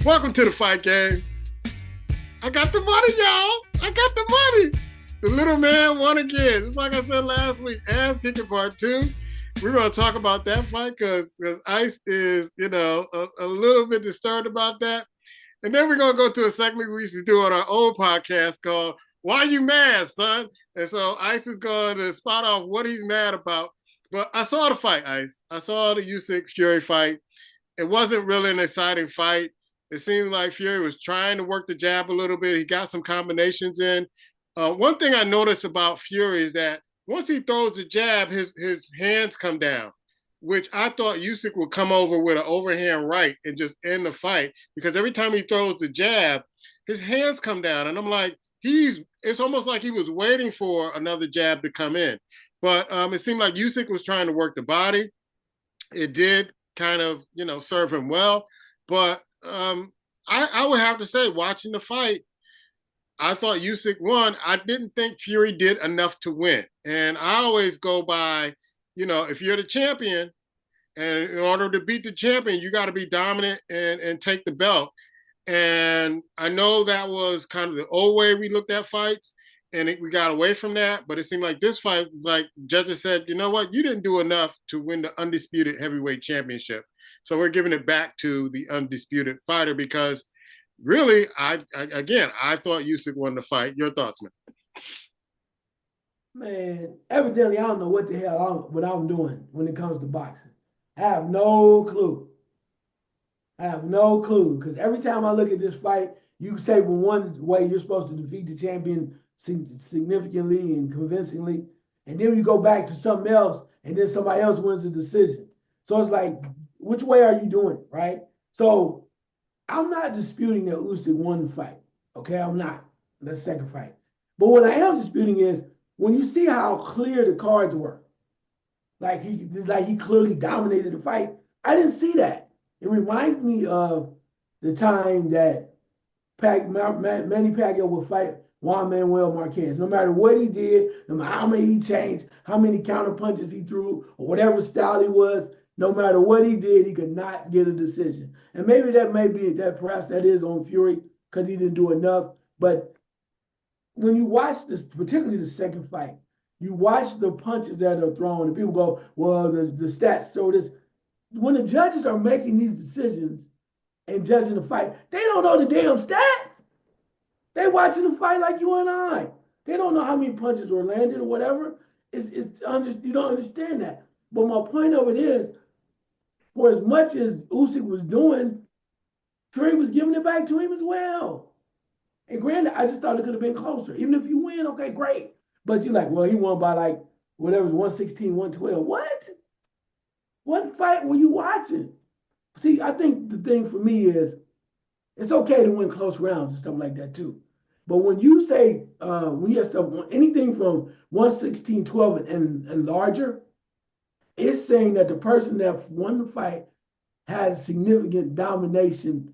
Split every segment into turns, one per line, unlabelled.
Welcome to the fight game. I got the money, y'all. I got the money. The little man won again. Just like I said last week, ass kicking part 2. We're going to talk about that fight because Ice is, a little bit disturbed about that. And then we're going to go to a segment we used to do on our old podcast called Why You Mad, Son? And so Ice is going to spot off what he's mad about. But I saw the fight, Ice. I saw the Usyk Fury fight. It wasn't really an exciting fight. It seemed like Fury was trying to work the jab a little bit. He got some combinations in. One thing I noticed about Fury is that once he throws the jab, his hands come down, which I thought Usyk would come over with an overhand right and just end the fight, because every time he throws the jab, his hands come down. And I'm like, it's almost like he was waiting for another jab to come in. But it seemed like Usyk was trying to work the body. It did kind of, serve him well. But I would have to say, watching the fight, I thought Usyk won. I didn't think Fury did enough to win. And I always go by, if you're the champion, and in order to beat the champion, you got to be dominant and take the belt. And I know that was kind of the old way we looked at fights, and we got away from that. But it seemed like this fight was like judges said, you know what, you didn't do enough to win the undisputed heavyweight championship. So we're giving it back to the undisputed fighter because really, I thought Usyk won the fight. Your thoughts, man?
Man, evidently I don't know what I'm doing when it comes to boxing. I have no clue. I have no clue because every time I look at this fight, you say well, one way you're supposed to defeat the champion significantly and convincingly, and then you go back to something else, and then somebody else wins the decision. So it's like, which way are you doing, right? So I'm not disputing that Usyk won the fight. Okay, I'm not. The second fight. But what I am disputing is when you see how clear the cards were, like he clearly dominated the fight. I didn't see that. It reminds me of the time that Manny Pacquiao would fight Juan Manuel Marquez. No matter what he did, no matter how many he changed, how many counter punches he threw, or whatever style he was, no matter what he did, he could not get a decision. And maybe that may be that perhaps that is on Fury because he didn't do enough. But when you watch this, particularly the second fight, you watch the punches that are thrown, and people go, well, the stats show this. When the judges are making these decisions and judging the fight, they don't know the damn stats. They watching the fight like you and I. They don't know how many punches were landed or whatever. You don't understand that. But my point of it is, for as much as Usyk was doing, Fury was giving it back to him as well. And granted, I just thought it could have been closer. Even if you win, okay, great. But you're like, well, he won by like whatever, 116, 112. What? What fight were you watching? See, I think the thing for me is it's okay to win close rounds and stuff like that too. But when you say, when you have stuff, anything from 116, 12 and larger, it's saying that the person that won the fight has significant domination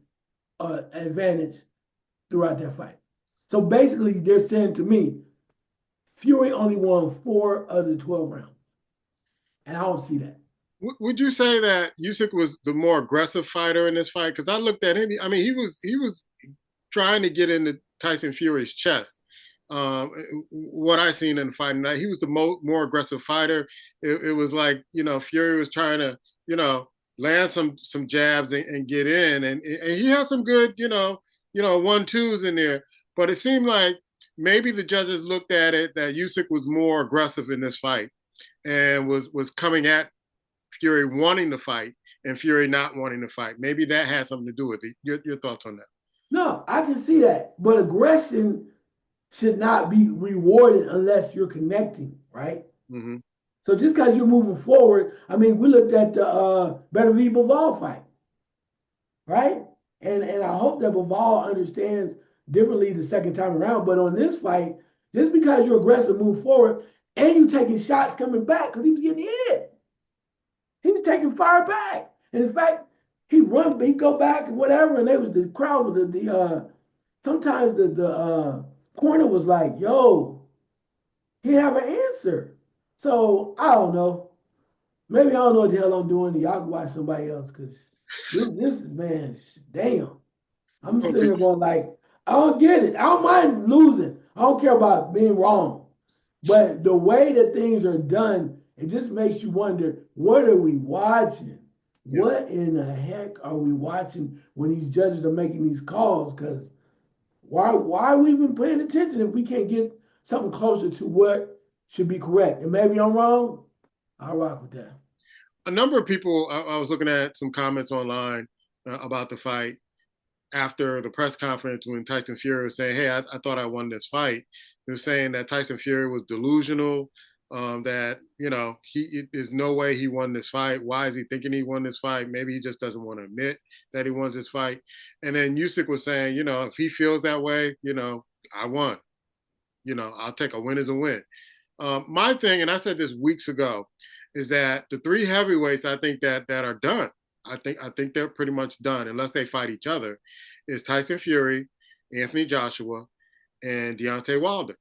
advantage throughout that fight. So basically, they're saying to me, Fury only won 4 of the 12 rounds. And I don't see that.
Would you say that Usyk was the more aggressive fighter in this fight? Because I looked at him. I mean, he was trying to get into Tyson Fury's chest. Um, what I seen in the fight tonight, he was the more aggressive fighter. It was like Fury was trying to land some jabs and get in, and he had some good 1-2s in there. But it seemed like maybe the judges looked at it that Usyk was more aggressive in this fight and was coming at Fury wanting to fight and Fury not wanting to fight. Maybe that had something to do with it. Your thoughts on that?
No, I can see that. But aggression should not be rewarded unless you're connecting, right?
Mm-hmm.
So just because you're moving forward, I mean, we looked at the Benavidez Bivol fight, right? And I hope that Bivol understands differently the second time around. But on this fight, just because you're aggressive and move forward, and you taking shots coming back because he was getting hit, he was taking fire back. And in fact, he go back and whatever, and they was the crowd with sometimes the corner was like, yo, he have an answer. So I don't know. Maybe I don't know what the hell I'm doing. Y'all can watch somebody else because this is man, damn. I'm sitting
Okay.
there going like, I don't get it. I don't mind losing. I don't care about being wrong. But the way that things are done, it just makes you wonder, what are we watching?
Yeah.
What in the heck are we watching when these judges are making these calls? Because why are we even paying attention if we can't get something closer to what should be correct? And maybe I'm wrong. I'll rock with that.
A number of people, I was looking at some comments online about the fight after the press conference when Tyson Fury was saying, "Hey, I thought I won this fight." They were saying that Tyson Fury was delusional, that there's no way he won this fight. Why is he thinking he won this fight? Maybe he just doesn't want to admit that he won this fight. And then Usyk was saying, if he feels that way, I won. I'll take a win as a win. My thing, and I said this weeks ago, is that the three heavyweights I think that are done. I think they're pretty much done unless they fight each other. Is Tyson Fury, Anthony Joshua, and Deontay Wilder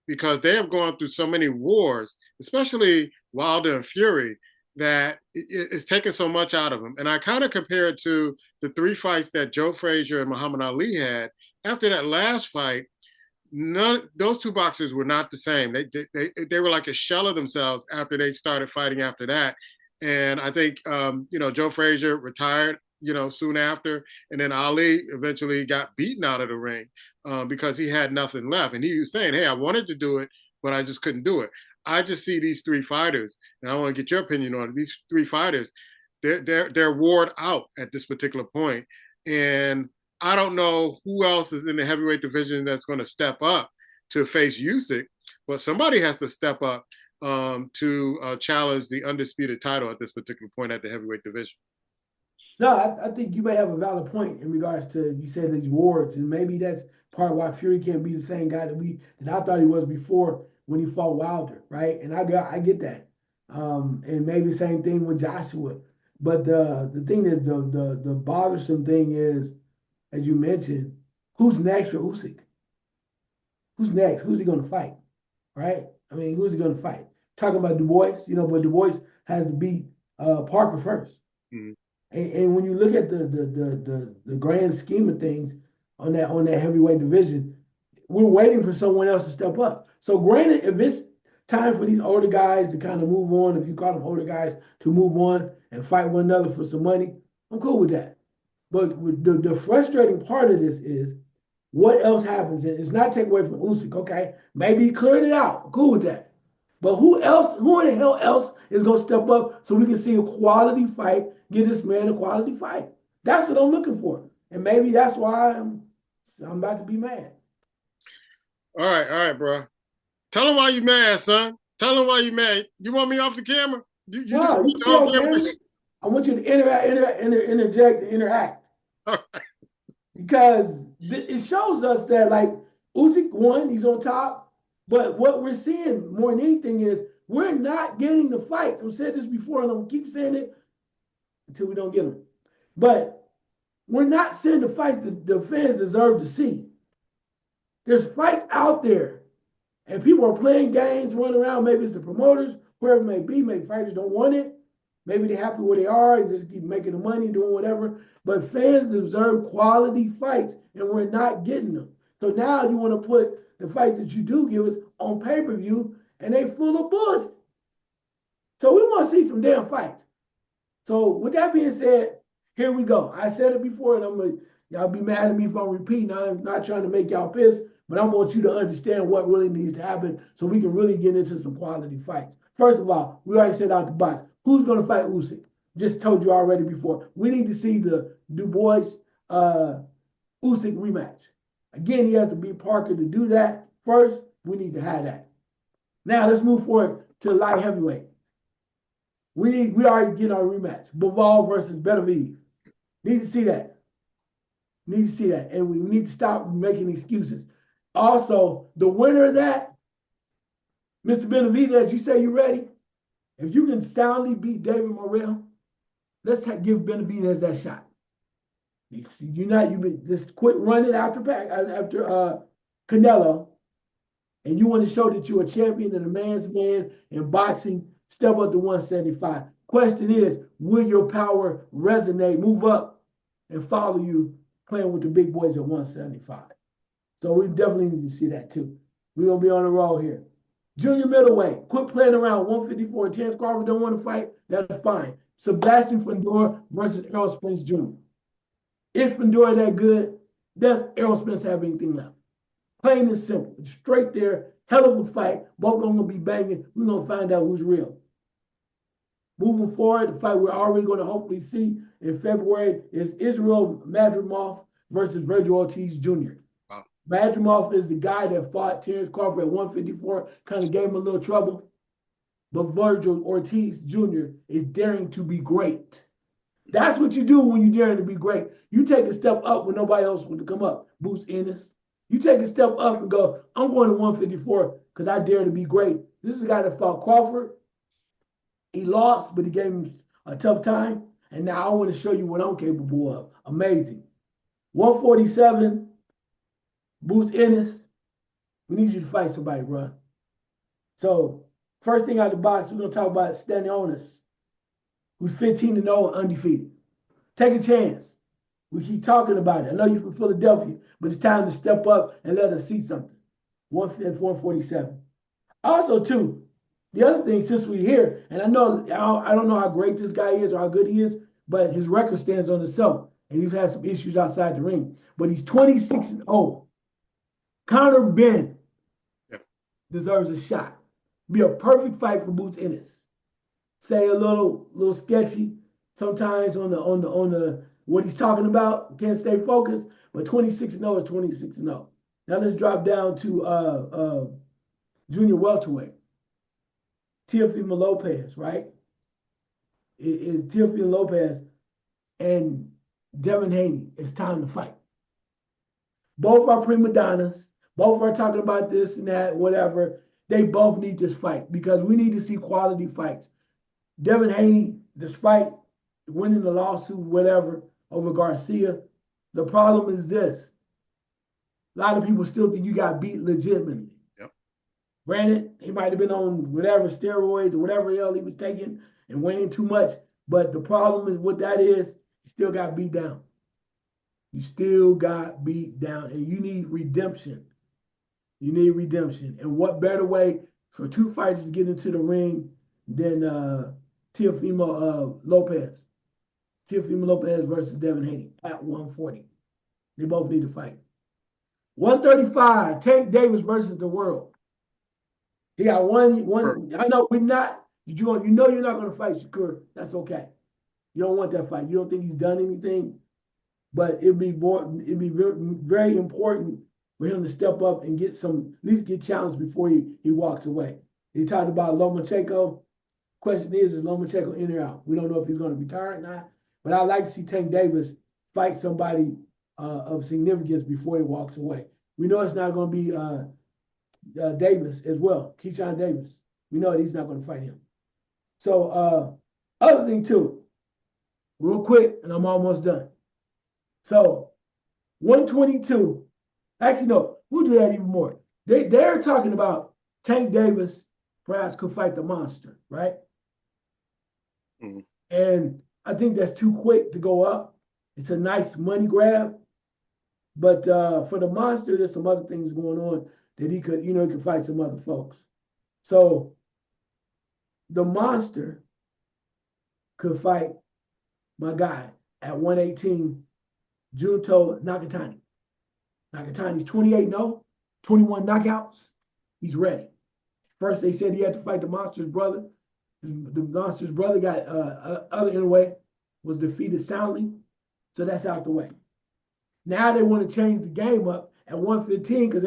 because they have gone through so many wars, especially Wilder and Fury, that it's taken so much out of them. And I kind of compare it to the three fights that Joe Frazier and Muhammad Ali had. After that last fight, none those two boxers were not the same. They were like a shell of themselves after they started fighting after that. And I think Joe Frazier retired soon after, and then Ali eventually got beaten out of the ring because he had nothing left. And he was saying, "Hey, I wanted to do it, but I just couldn't do it." I just see these three fighters, and I want to get your opinion on it. These three fighters, they're worn out at this particular point, and I don't know who else is in the heavyweight division that's going to step up to face Usyk, but somebody has to step up to challenge the undisputed title at this particular point at the heavyweight division.
No, I think you may have a valid point in regards to you said these wards, and maybe that's part of why Fury can't be the same guy that I thought he was before when he fought Wilder, right? And I get that, and maybe the same thing with Joshua. But the thing is the bothersome thing is, as you mentioned, who's next for Usyk? Who's next? Who's he going to fight? Right? I mean, who's he going to fight? Talking about Du Bois, but Du Bois has to beat Parker first.
Mm-hmm.
And when you look at the grand scheme of things on that heavyweight division, we're waiting for someone else to step up. So granted, if it's time for these older guys to kind of move on, if you call them older guys to move on and fight one another for some money, I'm cool with that. But the frustrating part of this is what else happens. It's not take away from Usyk, okay? Maybe he cleared it out. I'm cool with that. But who else, who in the hell else is going to step up so we can see a quality fight, get this man a quality fight? That's what I'm looking for. And maybe that's why I'm about to be mad.
All right, bro. Tell him why you mad, son. Tell him why you mad. You want me off the camera? You just
No,
want
you
the
stay
whole
on
camera?
camera. I want you to interject, and interact.
All right.
Because it shows us that, like, Usyk won, he's on top. But what we're seeing more than anything is we're not getting the fights. I've said this before, and I'm gonna keep saying it until we don't get them. But we're not seeing the fights that the fans deserve to see. There's fights out there, and people are playing games, running around. Maybe it's the promoters, whoever it may be. Maybe fighters don't want it. Maybe they're happy where they are and just keep making the money, doing whatever. But fans deserve quality fights, and we're not getting them. So now you want to put the fights that you do give us on pay-per-view, and they full of bullshit. So we want to see some damn fights. So with that being said, here we go. I said it before, and I'm gonna y'all be mad at me if I'm repeating. I'm not trying to make y'all pissed, but I want you to understand what really needs to happen so we can really get into some quality fights. First of all, we already said out the box, who's gonna fight Usyk? Just told you already before. We need to see the Du Bois Usyk rematch. Again, he has to beat Parker to do that. First, we need to have that. Now let's move forward to light heavyweight. We already get our rematch. Bivol versus Benavidez. Need to see that. Need to see that. And we need to stop making excuses. Also, the winner of that, Mr. Benavidez, you say you're ready. If you can soundly beat David Morrell, let's give Benavidez that shot. Just quit running after Canelo, and you want to show that you're a champion and a man's man in boxing. Step up to 175. Question is, will your power resonate, move up, and follow you playing with the big boys at 175. So we definitely need to see that too. We're going to be on the road here. Junior middleweight, quit playing around 154. Terrence Crawford don't want to fight, that's fine. Sebastian Fundora versus Errol Spence Jr. Is Fundora that good? Does Errol Spence have anything left? Plain and simple. It's straight there. Hell of a fight. Both of them going to be banging. We're going to find out who's real. Moving forward, the fight we're already going to hopefully see in February is Israel Madrimov versus Virgil Ortiz Jr. Wow. Madrimov is the guy that fought Terrence Crawford at 154, kind of gave him a little trouble. But Virgil Ortiz Jr. is daring to be great. That's what you do when you're daring to be great. You take a step up when nobody else wants to come up. Boots Ennis. You take a step up and go, I'm going to 154 because I dare to be great. This is a guy that fought Crawford. He lost, but he gave him a tough time. And now I want to show you what I'm capable of. Amazing. 147, Boots Ennis. We need you to fight somebody, bro. So, first thing out of the box, we're going to talk about Stanionis, who's 15-0 undefeated. Take a chance. We keep talking about it. I know you're from Philadelphia, but it's time to step up and let us see something. 147. Also, too, the other thing, since we're here, and I don't know how great this guy is or how good he is, but his record stands on itself, and he's had some issues outside the ring. But he's 26-0. Conor Benn deserves a shot. Be a perfect fight for Boots Ennis. Say a little sketchy sometimes on the what he's talking about. Can't stay focused, but 26-0 is 26-0. Now let's drop down to junior welterweight. Teofimo Lopez, right? It's Teofimo Lopez and Devin Haney. It's time to fight. Both are prima donnas. Both are talking about this and that, whatever. They both need this fight because we need to see quality fights. Devin Haney, despite winning the lawsuit, whatever, over Garcia, the problem is this. A lot of people still think you got beat legitimately. Yep. Granted, he might have been on whatever steroids or whatever else he was taking and weighing too much, but the problem is what that is, you still got beat down. You still got beat down, and you need redemption. You need redemption. And what better way for two fighters to get into the ring than Teofimo Lopez? Teofimo Lopez versus Devin Haney at 140. They both need to fight. 135, Tank Davis versus the world. He got one. I know we're not. You know you're not going to fight Shakur. That's okay. You don't want that fight. You don't think he's done anything, but it'd be very, very important for him to step up and get at least get challenged before he walks away. He talked about Lomachenko. Question is Lomachenko in or out? We don't know if he's going to retire or not, but I'd like to see Tank Davis fight somebody of significance before he walks away. We know it's not going to be Davis as well, Keyshawn Davis. We know that he's not going to fight him. So other thing too, real quick, and I'm almost done. So 122, actually no, we'll do that even more. They're talking about Tank Davis perhaps could fight the monster, right? Mm-hmm. And I think that's too quick to go up. It's a nice money grab. But for the monster, there's some other things going on that he could fight some other folks. So the monster could fight my guy at 118, Junto Nakatani. Nakatani's 28-0, 21 knockouts. He's ready. First, they said he had to fight the monster's brother. The monster's brother got other in the way, was defeated soundly. So that's out the way. Now they want to change the game up at 115 because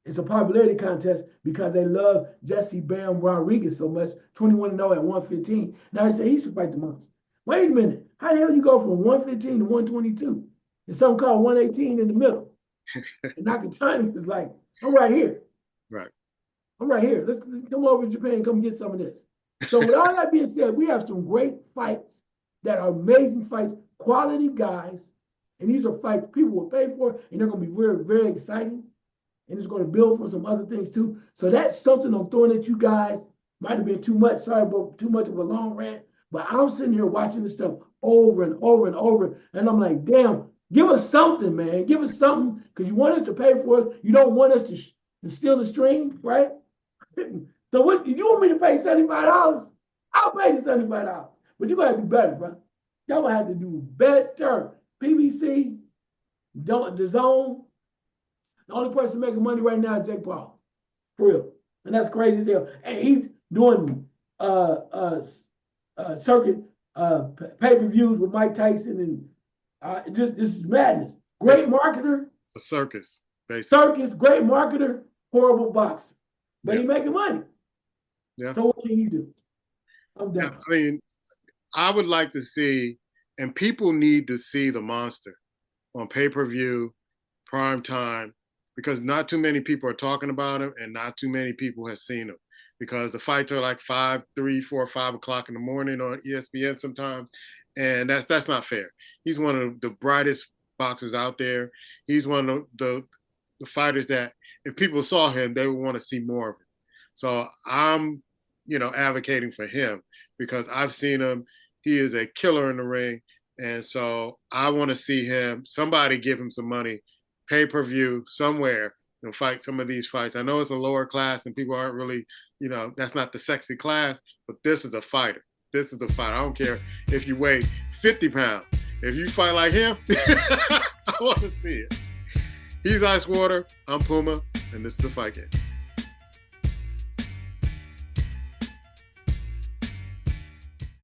it's a popularity contest because they love Jesse Bam Rodriguez so much, 21-0 at 115. Now they say he should fight the monster. Wait a minute. How the hell you go from 115 to 122? There's something called 118 in the middle. And Nakatani is like, I'm right here.
Right.
I'm right here. Let's come over to Japan and come get some of this. So with all that being said, we have some great fights that are amazing fights, quality guys. And these are fights people will pay for, and they're going to be very, very exciting. And it's going to build for some other things too. So that's something I'm throwing at you guys. Might have been too much. Sorry about too much of a long rant. But I'm sitting here watching this stuff over and over and over. And I'm like, damn, Give us something, man. Give us something because you want us to pay for it. You don't want us to steal the stream, right? So what you want me to pay $75? I'll pay the $75. But you're gonna have to do better, bro. Y'all gonna have to do better. PBC, don't the zone. The only person making money right now is Jake Paul. For real. And that's crazy as hell. And he's doing circuit pay-per-views with Mike Tyson and just this is madness. Great marketer.
A circus, basically.
Circus, great marketer, horrible boxer. But he making money.
Yeah.
So what can you do? I'm done.
Yeah, I mean, I would like to see, and people need to see the monster on pay-per-view, prime time, because not too many people are talking about him and not too many people have seen him because the fights are like 5, 3, 4, 5 o'clock in the morning on ESPN sometimes. And that's not fair. He's one of the brightest boxers out there. He's one of the fighters that if people saw him, they would want to see more of him. So I'm, advocating for him because I've seen him. He is a killer in the ring. And so I want to see him, somebody give him some money, pay-per-view somewhere and fight some of these fights. I know it's a lower class and people aren't really, that's not the sexy class, but this is a fighter. This is the fight. I don't care if you weigh 50 pounds. If you fight like him, I want to see it. He's Icewater. I'm Puma, and this is the Fight Game.